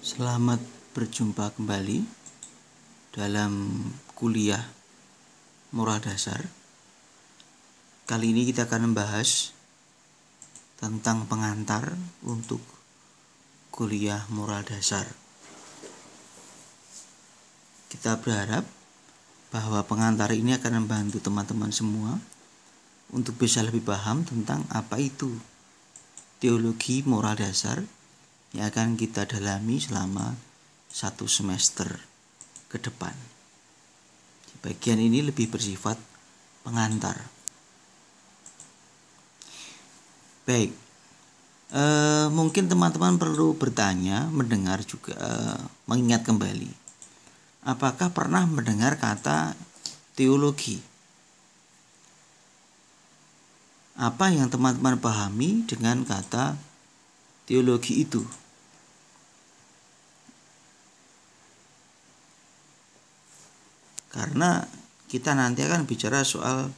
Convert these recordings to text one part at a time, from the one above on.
Selamat berjumpa kembali dalam kuliah moral dasar. Kali ini kita akan membahas tentang pengantar untuk kuliah moral dasar. Kita berharap bahwa pengantar ini akan membantu teman-teman semua untuk bisa lebih paham tentang apa itu teologi moral dasar yang akan kita dalami selama 1 semester ke depan. Bagian ini lebih bersifat pengantar. Baik, mungkin teman-teman perlu bertanya, mendengar juga, mengingat kembali. Apakah pernah mendengar kata teologi? Apa yang teman-teman pahami dengan kata teologi itu? Karena kita nanti akan bicara soal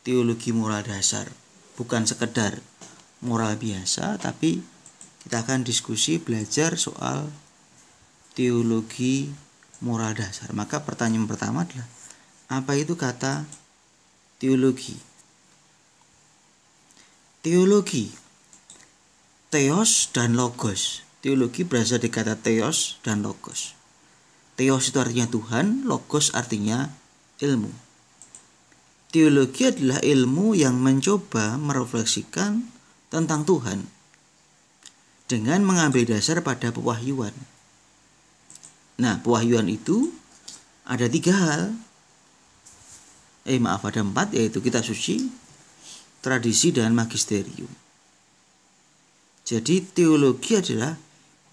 teologi moral dasar, bukan sekedar moral biasa, tapi kita akan diskusi belajar soal teologi moral dasar. Maka pertanyaan pertama adalah, apa itu kata teologi? Teologi, theos dan logos. Teologi berasal dari kata theos dan logos. Theos itu artinya Tuhan, logos artinya ilmu. Teologi adalah ilmu yang mencoba merefleksikan tentang Tuhan dengan mengambil dasar pada pewahyuan. Nah, pewahyuan itu ada 3 hal. Ada 4, yaitu kitab suci, tradisi, dan magisterium. Jadi teologi adalah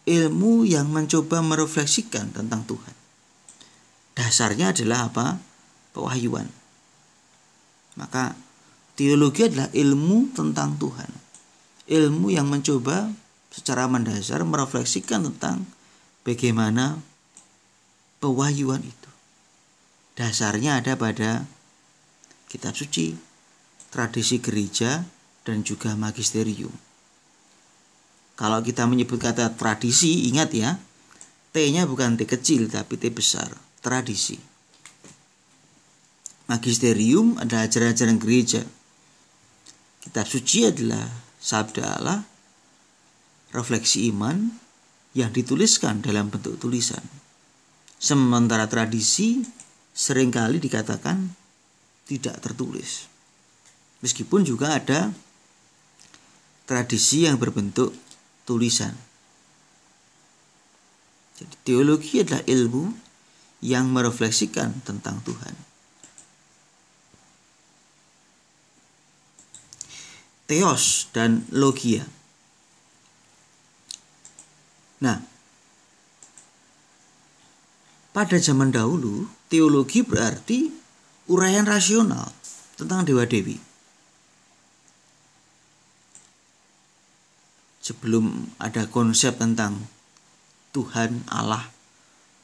ilmu yang mencoba merefleksikan tentang Tuhan. Dasarnya adalah apa? Pewahyuan. Maka teologi adalah ilmu tentang Tuhan. Ilmu yang mencoba secara mendasar merefleksikan tentang bagaimana pewahyuan itu. Dasarnya ada pada kitab suci, tradisi gereja, dan juga magisterium. Kalau kita menyebut kata tradisi, ingat ya, T-nya bukan T kecil tapi T besar, tradisi. Magisterium adalah ajaran-ajaran gereja. Kitab suci adalah sabda Allah, refleksi iman yang dituliskan dalam bentuk tulisan. Sementara tradisi seringkali dikatakan tidak tertulis. Meskipun juga ada tradisi yang berbentuk tulisan. Jadi teologi adalah ilmu yang merefleksikan tentang Tuhan. Theos dan logia. Nah, pada zaman dahulu, teologi berarti uraian rasional tentang dewa-dewi. Sebelum ada konsep tentang Tuhan Allah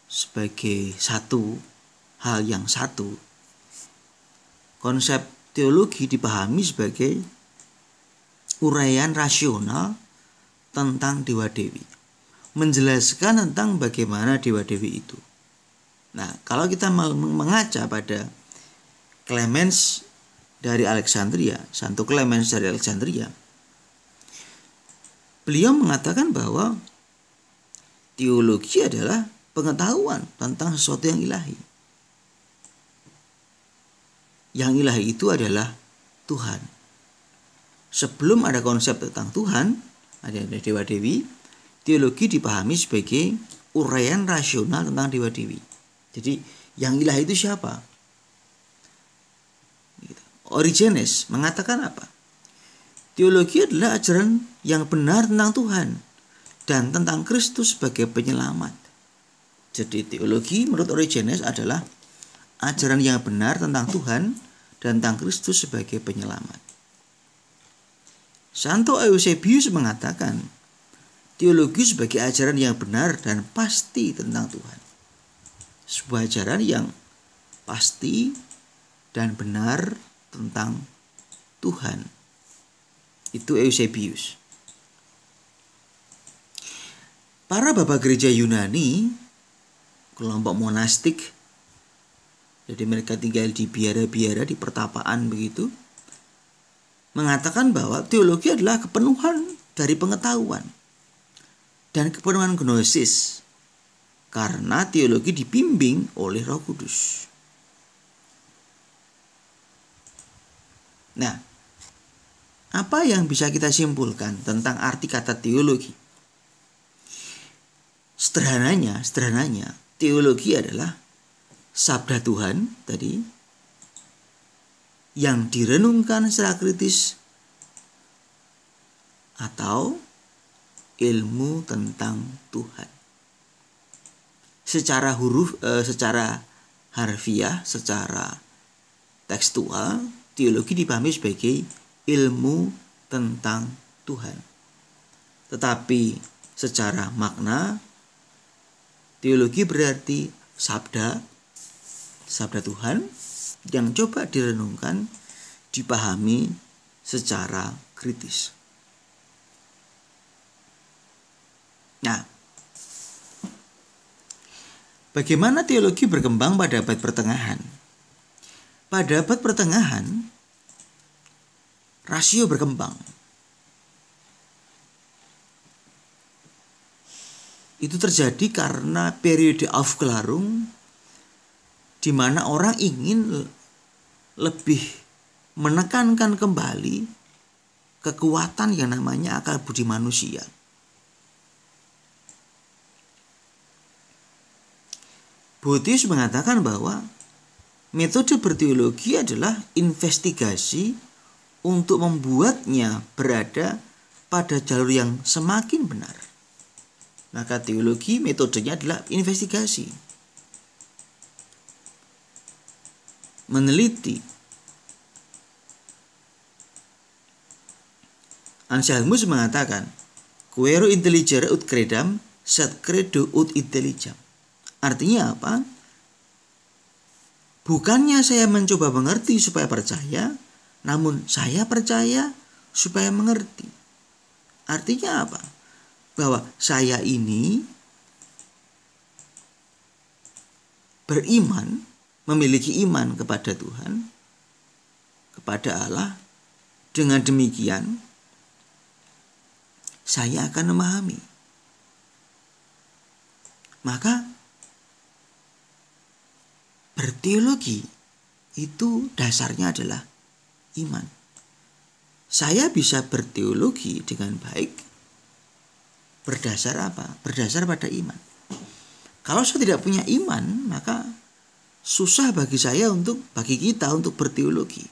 sebagai satu hal yang satu, konsep teologi dipahami sebagai uraian rasional tentang dewa-dewi, menjelaskan tentang bagaimana dewa-dewi itu. Nah, kalau kita mengaca pada Clemens dari Alexandria, Santo Clemens dari Alexandria, beliau mengatakan bahwa teologi adalah pengetahuan tentang sesuatu yang ilahi. Yang ilahi itu adalah Tuhan. Sebelum ada konsep tentang Tuhan, ada dewa-dewi, teologi dipahami sebagai uraian rasional tentang dewa-dewi. Jadi yang ilahi itu siapa? Origenes mengatakan apa? Teologi adalah ajaran yang benar tentang Tuhan dan tentang Kristus sebagai penyelamat. Jadi teologi menurut Origenes adalah ajaran yang benar tentang Tuhan dan tentang Kristus sebagai penyelamat. Santo Eusebius mengatakan teologi sebagai ajaran yang benar dan pasti tentang Tuhan. Sebuah ajaran yang pasti dan benar tentang Tuhan. Itu Eusebius. Para bapak gereja Yunani, kelompok monastik, jadi mereka tinggal di biara-biara, di pertapaan begitu, mengatakan bahwa teologi adalah kepenuhan dari pengetahuan dan kepenuhan gnosis, karena teologi dibimbing oleh Roh Kudus. Nah, apa yang bisa kita simpulkan tentang arti kata teologi? Sederhananya, teologi adalah sabda Tuhan tadi yang direnungkan secara kritis atau ilmu tentang Tuhan. Secara harfiah, secara tekstual, teologi dipahami sebagai ilmu tentang Tuhan. Tetapi secara makna, teologi berarti sabda Tuhan yang coba direnungkan, dipahami secara kritis. Nah, bagaimana teologi berkembang pada abad pertengahan? Pada abad pertengahan, rasio berkembang. Itu terjadi karena periode Aufklärung, di mana orang ingin lebih menekankan kembali kekuatan yang namanya akal budi manusia. Boethius mengatakan bahwa metode berteologi adalah investigasi untuk membuatnya berada pada jalur yang semakin benar. Maka teologi metodenya adalah investigasi, meneliti. Anselmus mengatakan, "Quaero intelligere ut credam, sed credo ut intelligam." Artinya apa? Bukannya saya mencoba mengerti supaya percaya, namun saya percaya supaya mengerti. Artinya apa? Bahwa saya ini beriman, memiliki iman kepada Tuhan, kepada Allah. Dengan demikian, saya akan memahami. Maka berteologi itu dasarnya adalah iman. Saya bisa berteologi dengan baik berdasar apa? Berdasar pada iman. Kalau saya tidak punya iman, maka susah bagi kita untuk berteologi.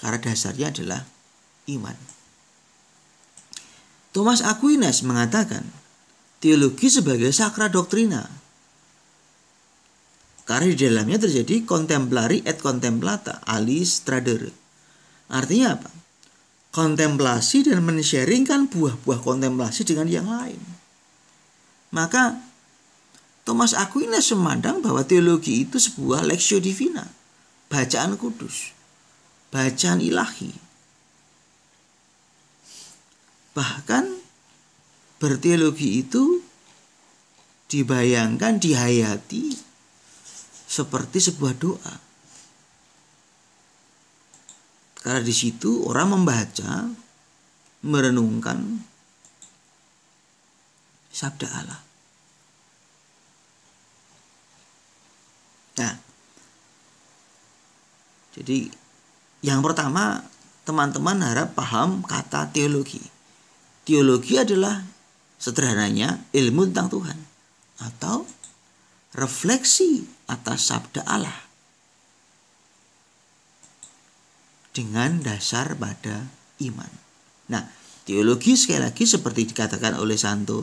Karena dasarnya adalah iman. Thomas Aquinas mengatakan, teologi sebagai sakra doctrina. Karena di dalamnya terjadi contemplari et contemplata alis tradere. Artinya apa? Kontemplasi dan men-sharingkan buah-buah kontemplasi dengan yang lain. Maka Thomas Aquinas memandang bahwa teologi itu sebuah lectio divina, bacaan kudus, bacaan ilahi. Bahkan berteologi itu dibayangkan, dihayati seperti sebuah doa. Karena di situ orang membaca, merenungkan sabda Allah. Nah, jadi yang pertama, teman-teman harap paham kata teologi. Teologi adalah sederhananya ilmu tentang Tuhan atau refleksi atas sabda Allah dengan dasar pada iman. Nah, teologi sekali lagi seperti dikatakan oleh Santo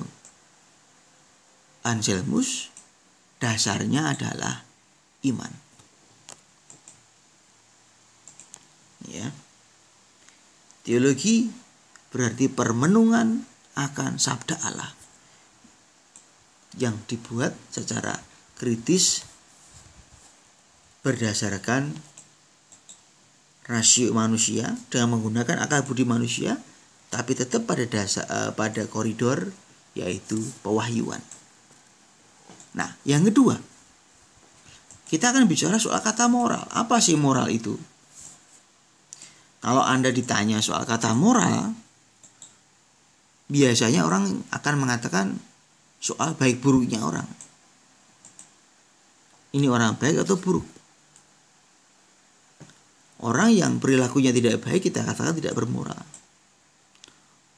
Anselmus, dasarnya adalah iman. Ya. Teologi berarti permenungan akan sabda Allah yang dibuat secara kritis berdasarkan rasio manusia dengan menggunakan akal budi manusia, tapi tetap pada koridor yaitu pewahyuan. Nah, yang kedua, kita akan bicara soal kata moral. Apa sih moral itu? Kalau Anda ditanya soal kata moral, biasanya orang akan mengatakan soal baik buruknya orang. Ini orang baik atau buruk? Orang yang perilakunya tidak baik kita katakan tidak bermoral.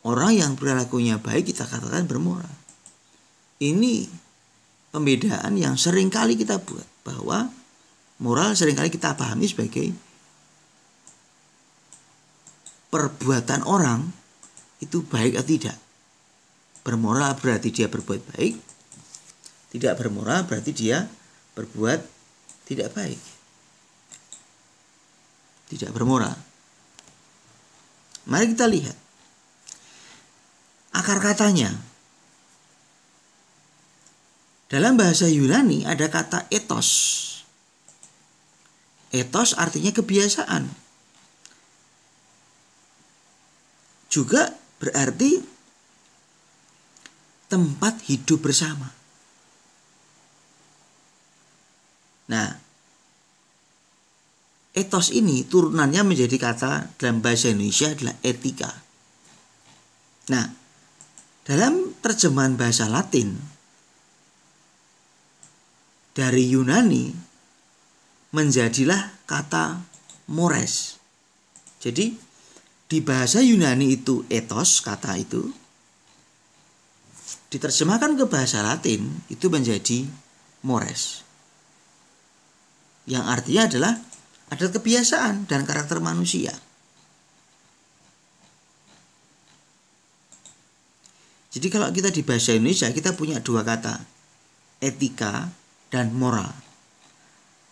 Orang yang perilakunya baik kita katakan bermoral. Ini pembedaan yang sering kali kita buat, bahwa moral seringkali kita pahami sebagai perbuatan orang itu baik atau tidak. Bermoral berarti dia berbuat baik, tidak bermoral berarti dia berbuat tidak baik, tidak bermoral. Mari kita lihat akar katanya. Dalam bahasa Yunani ada kata ethos. Ethos artinya kebiasaan. Juga berarti tempat hidup bersama. Nah, ethos ini turunannya menjadi kata dalam bahasa Indonesia adalah etika. Nah, dalam terjemahan bahasa Latin dari Yunani menjadilah kata mores. Jadi di bahasa Yunani itu ethos, kata itu diterjemahkan ke bahasa Latin itu menjadi mores, yang artinya adalah adat kebiasaan dan karakter manusia. Jadi kalau kita di bahasa Indonesia kita punya dua kata, etika dan moral.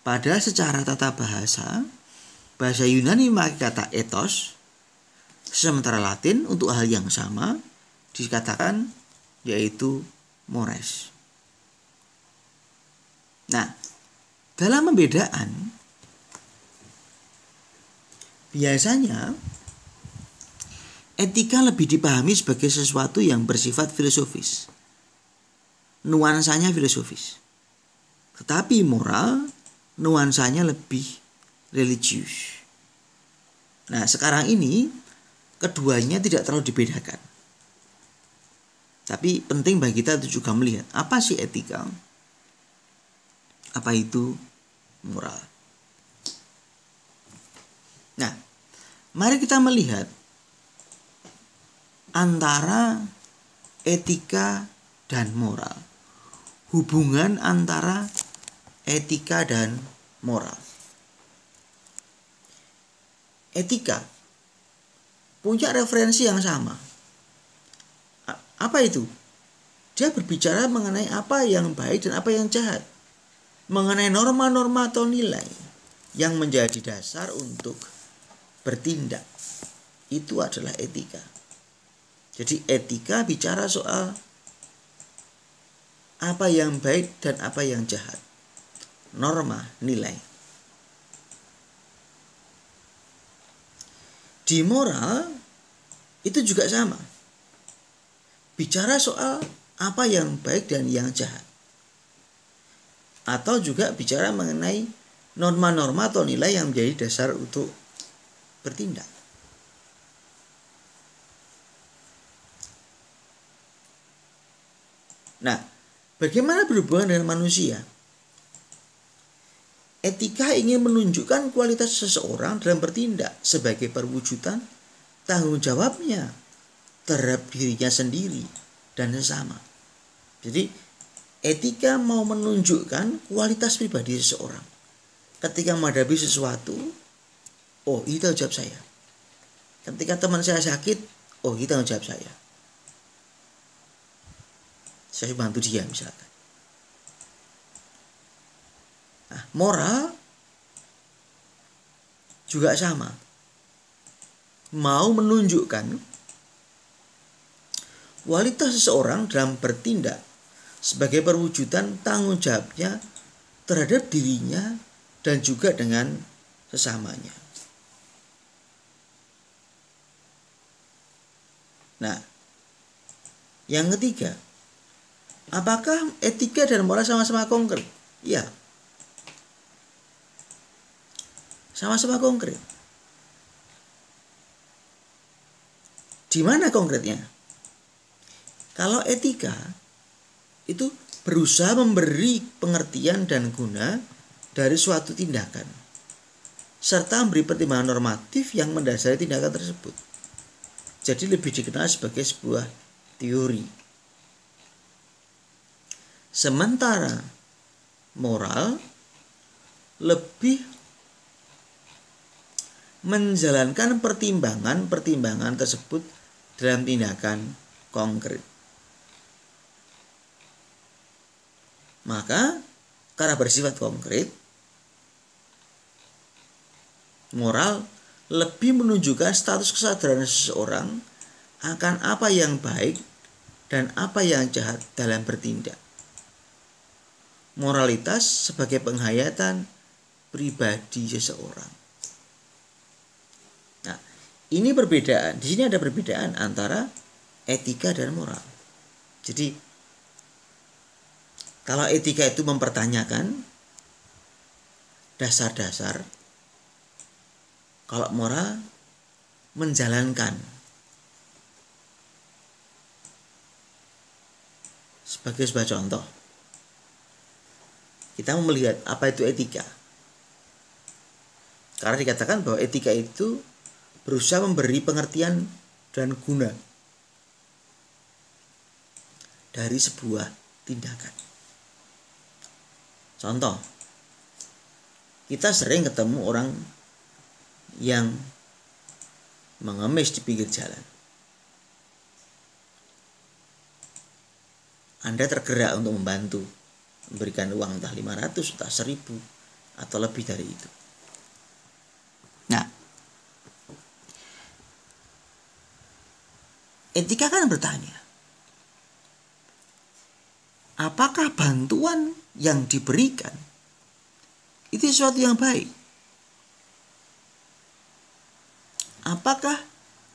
Padahal secara tata bahasa Yunani memakai kata ethos, sementara Latin untuk hal yang sama dikatakan yaitu mores. Nah, dalam pembedaan biasanya etika lebih dipahami sebagai sesuatu yang bersifat filosofis, nuansanya filosofis. Tetapi moral nuansanya lebih religius. Nah, sekarang ini keduanya tidak terlalu dibedakan. Tapi penting bagi kita untuk juga melihat apa sih etika, apa itu moral. Nah, mari kita melihat antara etika dan moral. Hubungan antara etika dan moral. Etika punya referensi yang sama. Apa itu? Dia berbicara mengenai apa yang baik dan apa yang jahat. Mengenai norma-norma atau nilai yang menjadi dasar untuk bertindak. Itu adalah etika. Jadi etika bicara soal apa yang baik dan apa yang jahat. Norma, nilai. Di moral itu juga sama. Bicara soal apa yang baik dan yang jahat. Atau juga bicara mengenai norma-norma atau nilai yang menjadi dasar untuk bertindak. Nah, bagaimana berhubungan dengan manusia? Etika ingin menunjukkan kualitas seseorang dalam bertindak sebagai perwujudan tanggung jawabnya terhadap dirinya sendiri dan sesama. Jadi, etika mau menunjukkan kualitas pribadi seseorang. Ketika menghadapi sesuatu, oh ini tanggung jawab saya. Ketika teman saya sakit, oh ini tanggung jawab saya. Saya bantu dia misalkan. Nah, moral juga sama. Mau menunjukkan kualitas seseorang dalam bertindak sebagai perwujudan tanggung jawabnya terhadap dirinya dan juga dengan sesamanya. Nah, yang ketiga, apakah etika dan moral sama-sama konkret? Ya, sama-sama konkret. Di mana konkretnya? Kalau etika itu berusaha memberi pengertian dan guna dari suatu tindakan, serta memberi pertimbangan normatif yang mendasari tindakan tersebut. Jadi lebih dikenal sebagai sebuah teori. Sementara moral lebih menjalankan pertimbangan tersebut dalam tindakan konkret. Maka karena bersifat konkret, moral lebih menunjukkan status kesadaran seseorang akan apa yang baik dan apa yang jahat dalam bertindak. Moralitas sebagai penghayatan pribadi seseorang. Nah, ini perbedaan. Di sini ada perbedaan antara etika dan moral. Jadi, kalau etika itu mempertanyakan dasar-dasar, kalau moral menjalankan. Sebagai sebuah contoh, kita mau melihat apa itu etika. Karena dikatakan bahwa etika itu berusaha memberi pengertian dan guna dari sebuah tindakan. Contoh, kita sering ketemu orang yang mengemis di pinggir jalan. Anda tergerak untuk membantu, memberikan uang entah 500, entah 1000, atau lebih dari itu. Nah, etika kan bertanya, apakah bantuan yang diberikan itu sesuatu yang baik? Apakah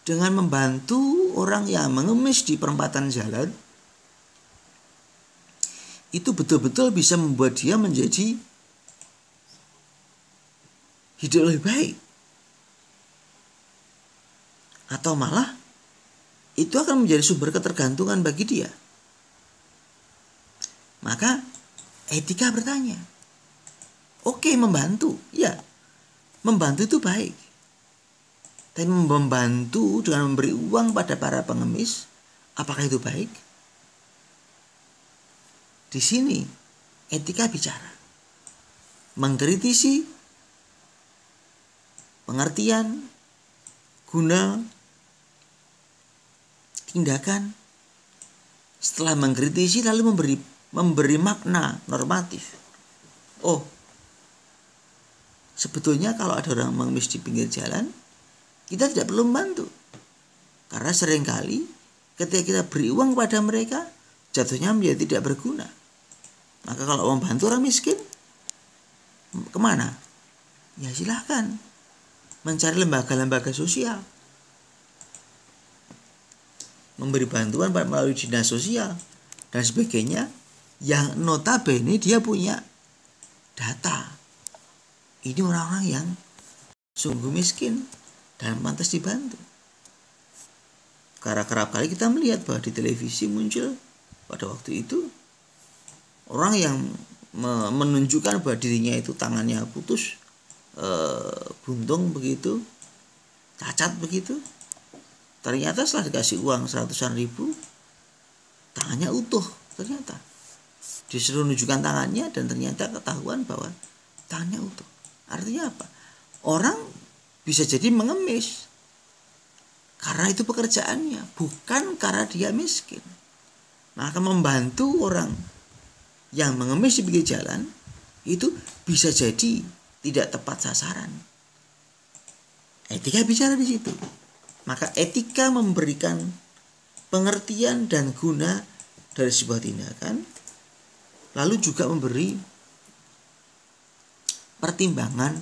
dengan membantu orang yang mengemis di perempatan jalan itu betul-betul bisa membuat dia menjadi hidup lebih baik? Atau malah itu akan menjadi sumber ketergantungan bagi dia? Maka etika bertanya, oke, membantu, ya, membantu itu baik. Tapi membantu dengan memberi uang pada para pengemis, apakah itu baik? Di sini etika bicara, mengkritisi pengertian, guna, tindakan. Setelah mengkritisi lalu memberi makna normatif. Oh, sebetulnya kalau ada orang mengemis di pinggir jalan, kita tidak perlu membantu. Karena seringkali ketika kita beri uang kepada mereka, jatuhnya menjadi tidak berguna. Maka kalau membantu orang miskin, kemana? Ya silahkan mencari lembaga-lembaga sosial, memberi bantuan melalui dinas sosial dan sebagainya, yang notabene dia punya data. Ini orang-orang yang sungguh miskin dan pantas dibantu. Karena kerap kali kita melihat bahwa di televisi muncul pada waktu itu orang yang menunjukkan bahwa dirinya itu tangannya putus, buntung begitu, cacat begitu. Ternyata setelah dikasih uang 100-an ribu, tangannya utuh. Ternyata disuruh menunjukkan tangannya dan ternyata ketahuan bahwa tangannya utuh. Artinya apa? Orang bisa jadi mengemis karena itu pekerjaannya, bukan karena dia miskin. Maka membantu orang yang mengemis di pinggir jalan itu bisa jadi tidak tepat sasaran. Etika bicara di situ. Maka etika memberikan pengertian dan guna dari sebuah tindakan, lalu juga memberi pertimbangan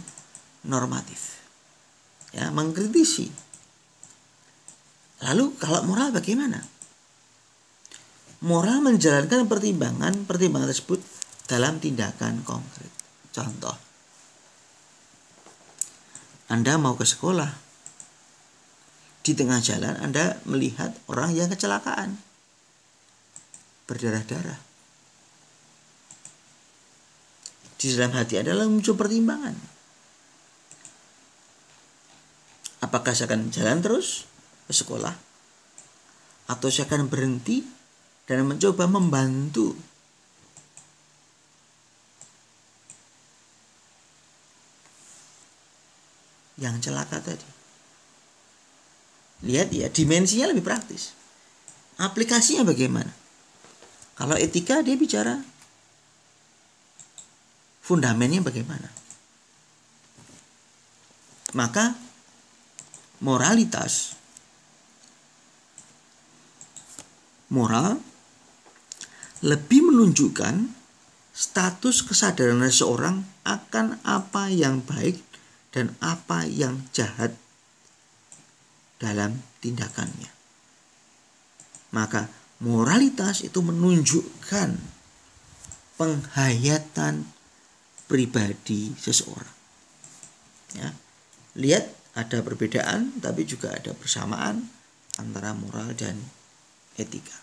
normatif. Ya, mengkritisi Lalu kalau moral bagaimana? Moral menjalankan pertimbangan tersebut dalam tindakan konkret. Contoh, Anda mau ke sekolah. Di tengah jalan Anda melihat orang yang kecelakaan, berdarah-darah. Di dalam hati adalah muncul pertimbangan. Apakah saya akan jalan terus ke sekolah? Atau saya akan berhenti dan mencoba membantu yang celaka tadi? Lihat ya, dimensinya lebih praktis. Aplikasinya bagaimana? Kalau etika dia bicara fundamennya bagaimana. Maka moral lebih menunjukkan status kesadaran seseorang akan apa yang baik dan apa yang jahat dalam tindakannya. Maka moralitas itu menunjukkan penghayatan pribadi seseorang. Ya. Lihat, ada perbedaan tapi juga ada persamaan antara moral dan etika.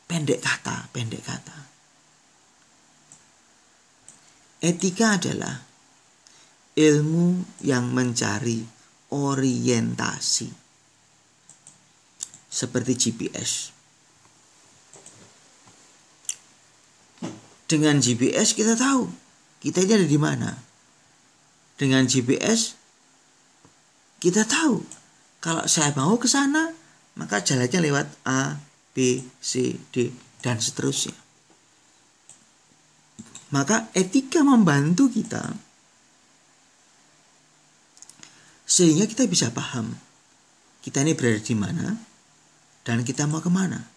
Pendek kata. Etika adalah ilmu yang mencari orientasi. Seperti GPS. Dengan GPS kita tahu kita ini ada di mana. Dengan GPS kita tahu kalau saya mau ke sana maka jalannya lewat A, B, C, D dan seterusnya. Maka etika membantu kita sehingga kita bisa paham kita ini berada di mana dan kita mau kemana.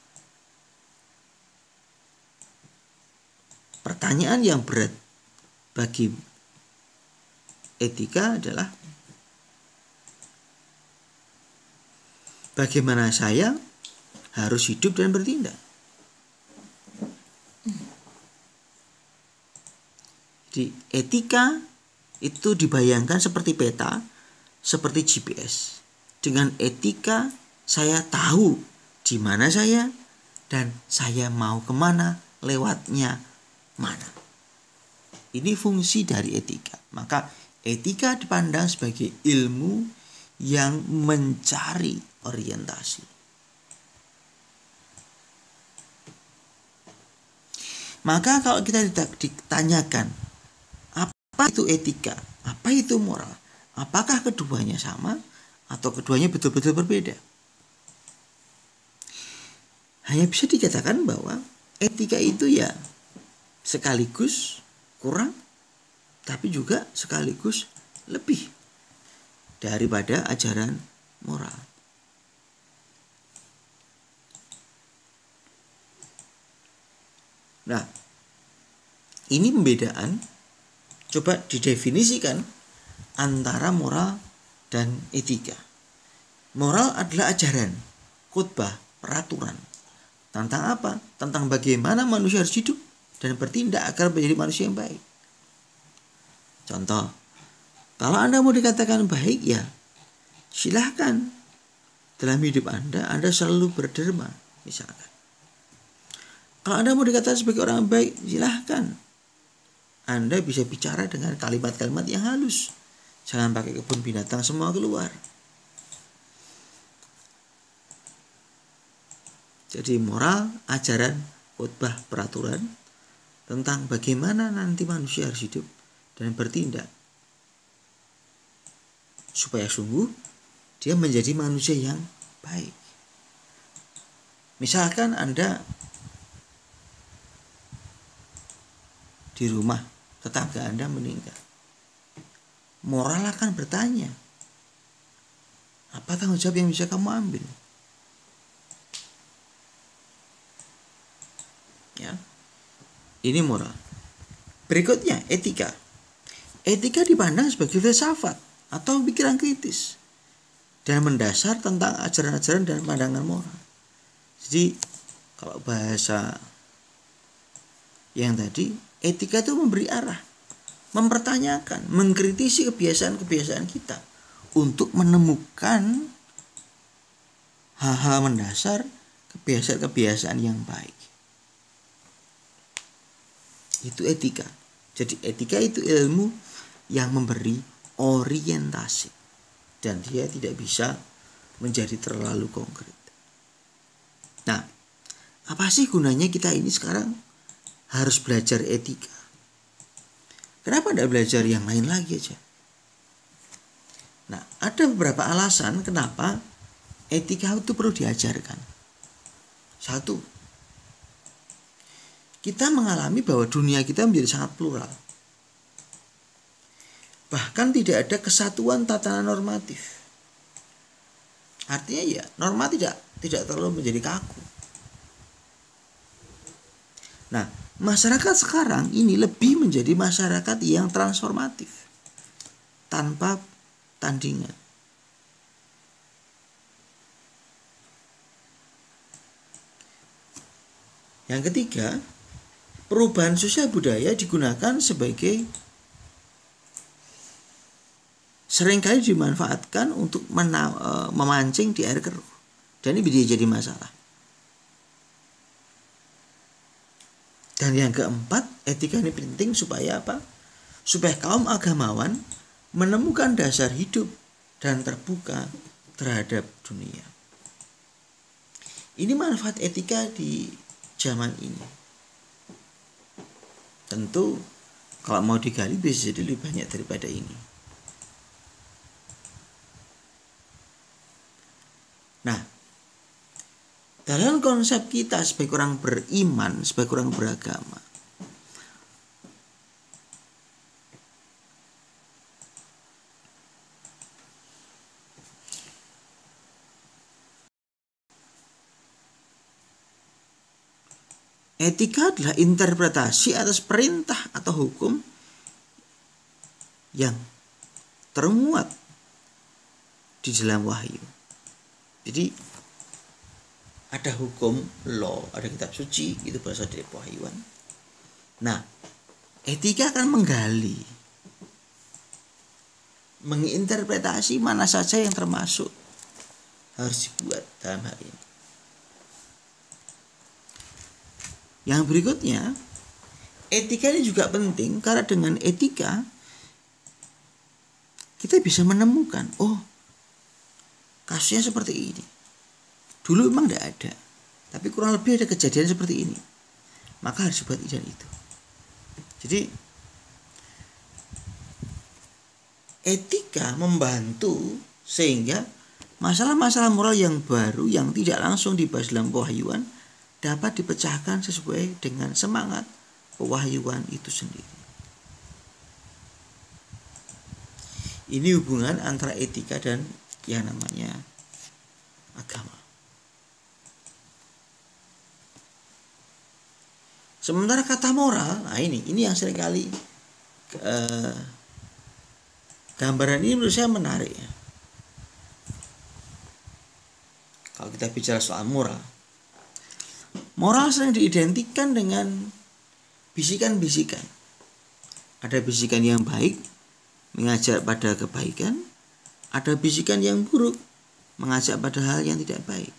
Pertanyaan yang berat bagi etika adalah bagaimana saya harus hidup dan bertindak. Jadi etika itu dibayangkan seperti peta, seperti GPS. Dengan etika saya tahu di mana saya dan saya mau kemana, lewatnya mana. Ini fungsi dari etika. Maka etika dipandang sebagai ilmu yang mencari orientasi. Maka kalau kita ditanyakan apa itu etika, apa itu moral, apakah keduanya sama atau keduanya betul-betul berbeda? Hanya bisa dikatakan bahwa etika itu ya sekaligus kurang, tapi juga sekaligus lebih daripada ajaran moral. Nah, ini pembedaan coba didefinisikan antara moral dan etika. Moral adalah ajaran, khutbah, peraturan. Tentang apa? Tentang bagaimana manusia harus hidup dan bertindak agar menjadi manusia yang baik. Contoh, kalau Anda mau dikatakan baik ya silahkan dalam hidup Anda selalu berderma misalkan. Kalau Anda mau dikatakan sebagai orang baik silahkan Anda bisa bicara dengan kalimat-kalimat yang halus. Jangan pakai kebun binatang semua keluar. Jadi moral, ajaran, khutbah, peraturan tentang bagaimana nanti manusia harus hidup dan bertindak supaya sungguh dia menjadi manusia yang baik. Misalkan Anda di rumah tetangga Anda meninggal, moral akan bertanya, apa tanggung jawab yang bisa kamu ambil? Ya, ini moral. Berikutnya etika. Etika dipandang sebagai filsafat atau pikiran kritis. dan mendasar tentang ajaran-ajaran dan pandangan moral. Jadi kalau bahasa yang tadi, etika itu memberi arah, mempertanyakan, mengkritisi kebiasaan-kebiasaan kita untuk menemukan hal-hal mendasar, kebiasaan-kebiasaan yang baik. Itu etika. Jadi etika itu ilmu yang memberi orientasi dan dia tidak bisa menjadi terlalu konkret. Nah, apa sih gunanya kita ini sekarang harus belajar etika? Kenapa tidak belajar yang lain lagi aja? Nah, ada beberapa alasan kenapa etika itu perlu diajarkan. Satu, kita mengalami bahwa dunia kita menjadi sangat plural. Bahkan tidak ada kesatuan tatanan normatif. Artinya ya, norma tidak terlalu menjadi kaku. Nah, masyarakat sekarang ini lebih menjadi masyarakat yang transformatif, tanpa tandingan. Yang ketiga, perubahan sosial budaya digunakan sebagai seringkali dimanfaatkan untuk memancing di air keruh. Dan ini jadi masalah. Dan yang keempat, etika ini penting supaya apa? Supaya kaum agamawan menemukan dasar hidup dan terbuka terhadap dunia. Ini manfaat etika di zaman ini. Tentu kalau mau digali bisa jadi lebih banyak daripada ini. Nah, dalam konsep kita sebagai orang beriman, sebagai orang beragama, etika adalah interpretasi atas perintah atau hukum yang termuat di dalam wahyu. Jadi ada hukum, law, ada kitab suci, itu berasal dari pewahyuan. Nah, etika akan menggali, menginterpretasi mana saja yang termasuk harus dibuat dalam hal ini. Yang berikutnya, etika ini juga penting karena dengan etika kita bisa menemukan, oh, kasusnya seperti ini. Dulu memang tidak ada, tapi kurang lebih ada kejadian seperti ini. Maka harus dibuat ini dan itu. Jadi etika membantu sehingga masalah-masalah moral yang baru yang tidak langsung dibahas dalam pewahyuan dapat dipecahkan sesuai dengan semangat pewahyuan itu sendiri. Ini hubungan antara etika dan yang namanya agama. Sementara kata moral, nah ini yang seringkali gambaran ini menurut saya menarik ya. Kalau kita bicara soal moral, moral sering diidentikan dengan bisikan-bisikan. Ada bisikan yang baik, mengajak pada kebaikan. Ada bisikan yang buruk, mengajak pada hal yang tidak baik.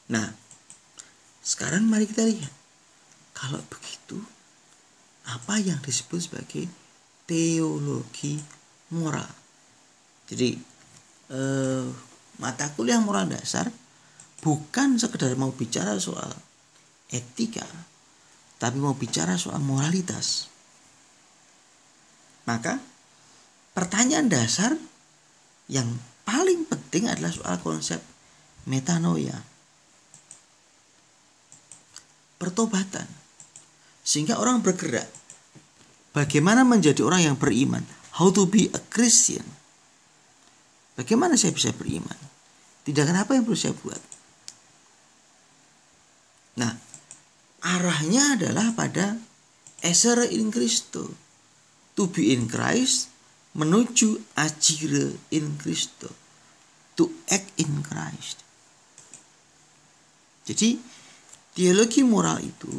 Nah, sekarang mari kita lihat. Kalau begitu, apa yang disebut sebagai teologi moral? Jadi, mata kuliah moral dasar bukan sekedar mau bicara soal etika, tapi mau bicara soal moralitas. Maka pertanyaan dasar yang paling penting adalah soal konsep metanoia, pertobatan. Sehingga orang bergerak, bagaimana menjadi orang yang beriman, how to be a Christian. Bagaimana saya bisa beriman? Tindakan apa yang perlu saya buat? Nah, arahnya adalah pada essere in Christo. To be in Christ menuju agire in Christo. To act in Christ. Jadi teologi moral itu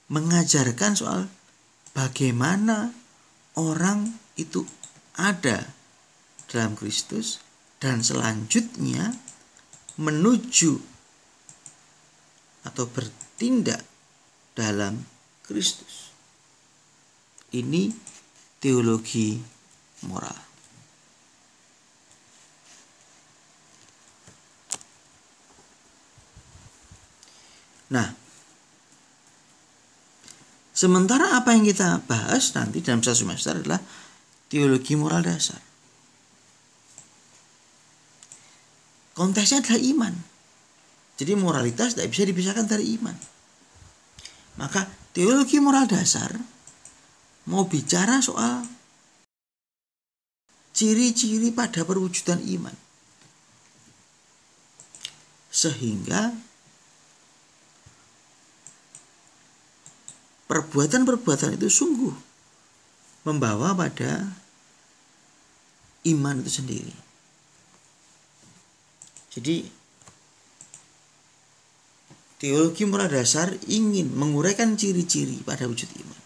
mengajarkan soal bagaimana orang itu ada dalam Kristus dan selanjutnya menuju atau bertindak dalam Kristus. Ini teologi moral. Nah, sementara apa yang kita bahas nanti dalam satu semester adalah teologi moral dasar. Konteksnya adalah iman. Jadi moralitas tidak bisa dipisahkan dari iman. Maka teologi moral dasar mau bicara soal ciri-ciri pada perwujudan iman. Sehingga perbuatan-perbuatan itu sungguh membawa pada iman itu sendiri. Jadi teologi moral dasar ingin menguraikan ciri-ciri pada wujud iman.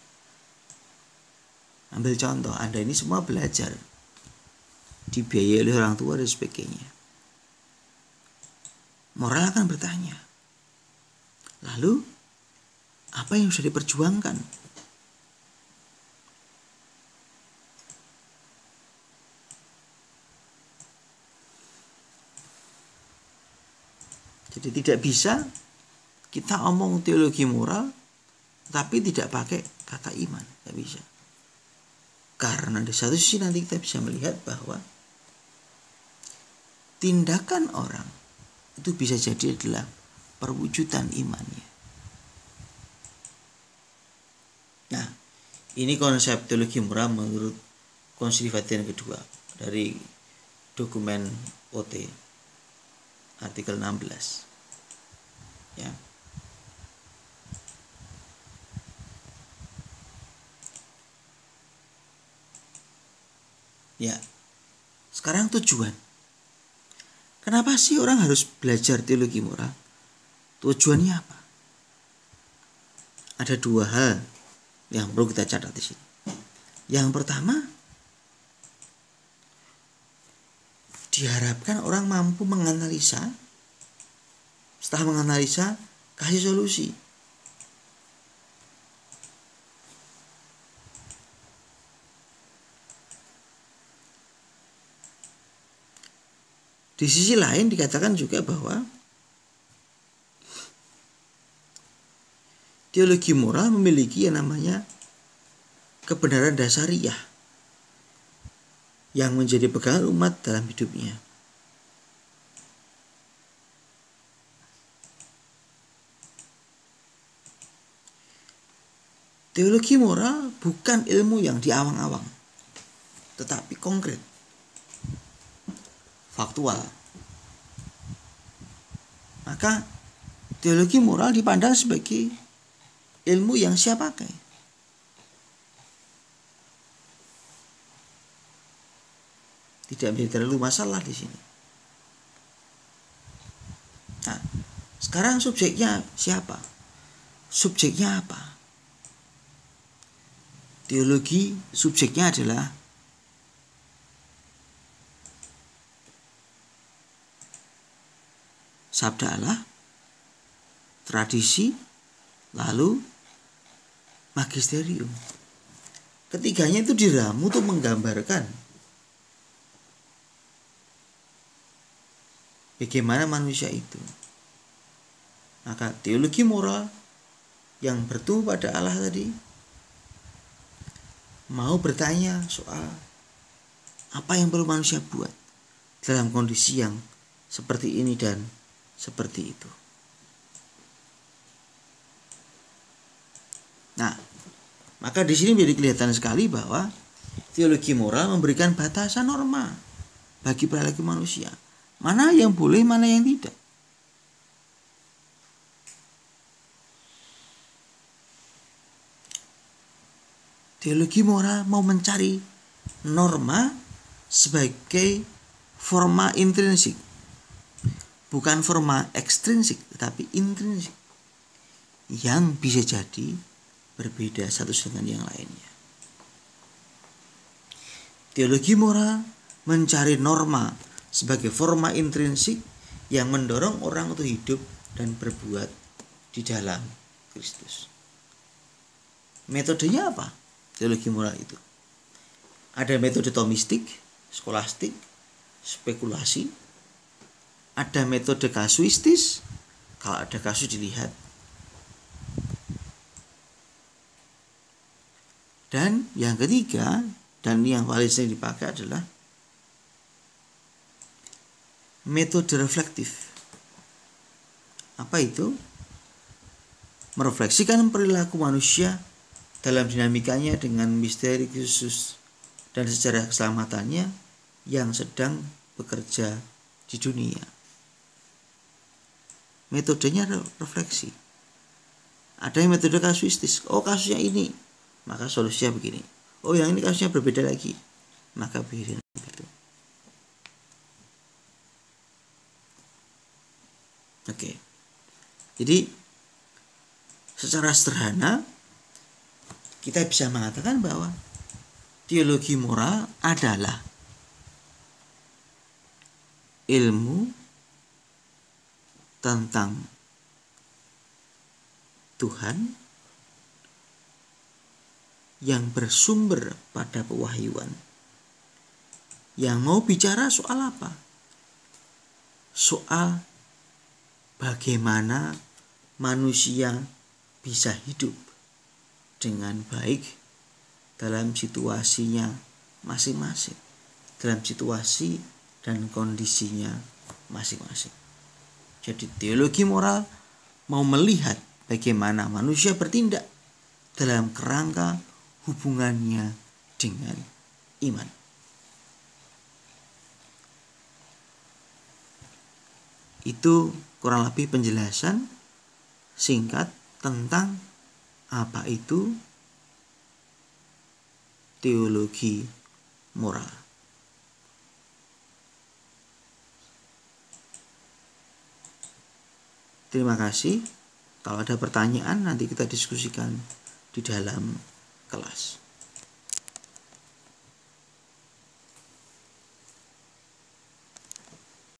Ambil contoh, Anda ini semua belajar, dibiayai oleh orang tua dan sebagainya. Moral akan bertanya, lalu apa yang sudah diperjuangkan? Jadi tidak bisa kita omong teologi moral tapi tidak pakai kata iman, tidak bisa. Karena di satu sisi nanti kita bisa melihat bahwa tindakan orang itu bisa jadi adalah perwujudan imannya. Nah, ini konsep teologi moral menurut Konsili Vatikan kedua dari dokumen OT artikel 16. Ya. Ya. Sekarang tujuan. Kenapa sih orang harus belajar teologi moral? Tujuannya apa? Ada dua hal yang perlu kita catat di sini. Yang pertama, diharapkan orang mampu menganalisa. Setelah menganalisa, kasih solusi. Di sisi lain dikatakan juga bahwa teologi moral memiliki yang namanya kebenaran dasariah yang menjadi pegangan umat dalam hidupnya. Teologi moral bukan ilmu yang diawang-awang, tetapi konkret, faktual. Maka teologi moral dipandang sebagai ilmu yang siap pakai. Tidak menjadi terlalu masalah di sini. Nah, sekarang subjeknya siapa? Subjeknya apa? Teologi subjeknya adalah sabda Allah, tradisi, lalu magisterium. Ketiganya itu diramu untuk menggambarkan bagaimana manusia itu. Maka teologi moral yang bertumbuh pada Allah tadi mau bertanya soal apa yang perlu manusia buat dalam kondisi yang seperti ini dan seperti itu. Nah, maka di sini menjadi kelihatan sekali bahwa teologi moral memberikan batasan norma bagi perilaku manusia. Mana yang boleh, mana yang tidak. Teologi moral mau mencari norma sebagai forma intrinsik, bukan forma ekstrinsik, tetapi intrinsik, yang bisa jadi berbeda satu dengan yang lainnya. Teologi moral mencari norma sebagai forma intrinsik yang mendorong orang untuk hidup dan berbuat di dalam Kristus. Metodenya apa? Teologi moral itu. Ada metode tomistik, skolastik, spekulasi. Ada metode kasuistis, kalau ada kasus dilihat. Dan yang ketiga, dan yang paling sering dipakai adalah metode reflektif. Apa itu? Merefleksikan perilaku manusia dalam dinamikanya dengan misteri Kristus dan sejarah keselamatannya yang sedang bekerja di dunia. Metodenya refleksi. Ada yang metode kasuistis. Oh, kasusnya ini, maka solusinya begini. Oh, yang ini kasusnya berbeda lagi, maka begini. Oke. Jadi secara sederhana kita bisa mengatakan bahwa teologi moral adalah ilmu tentang Tuhan yang bersumber pada pewahyuan, yang mau bicara soal apa? Soal bagaimana manusia bisa hidup dengan baik dalam situasinya masing-masing, dalam situasi dan kondisinya masing-masing. Jadi teologi moral mau melihat bagaimana manusia bertindak dalam kerangka hubungannya dengan iman. Itu kurang lebih penjelasan singkat tentang apa itu teologi moral. Terima kasih. Kalau ada pertanyaan nanti kita diskusikan di dalam kelas.